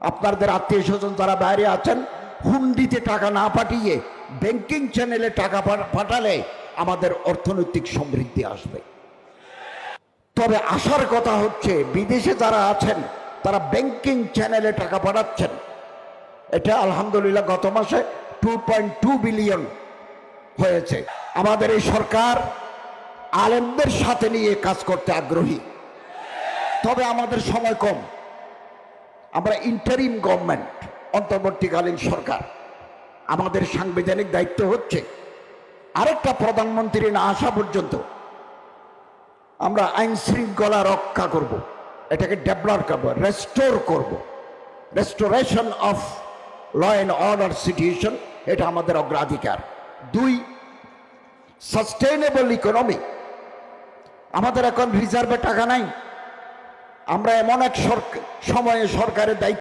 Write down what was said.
আপনাদের আত্মীয় স্বজন যারা বাইরে আছেন, হুন্ডিতে টাকা না পাঠিয়ে ব্যাংকিং চ্যানেলে টাকা পাঠালে আমাদের অর্থনৈতিক সমৃদ্ধি আসবে। তবে আসার কথা হচ্ছে বিদেশে যারা আছেন তারা ব্যাংকিং চ্যানেলে টাকা পাঠাচ্ছেন। এটা আলহামদুলিল্লাহ গত মাসে 2.2 বিলিয়ন হয়েছে। আমাদের এই সরকার আলেমদের সাথে নিয়ে কাজ করতে আগ্রহী, তবে আমাদের সময় কম। আমরা ইন্টারিম গভর্নমেন্ট, অন্তর্বর্তীকালীন সরকার। আমাদের সাংবিধানিক দায়িত্ব হচ্ছে আরেকটা প্রধানমন্ত্রী না আসা পর্যন্ত আমরা আইন শৃঙ্খলা রক্ষা করব, এটাকে ডেভেলপ করব, রেস্টোর করব। Restoration of law and order situation, এটা আমাদের অগ্রাধিকার। 2, সাস্টেইনেবল ইকোনমি। আমাদের এখন রিজার্ভে টাকা নাই। আমরা এমন এক সময়ে সরকারের দায়িত্ব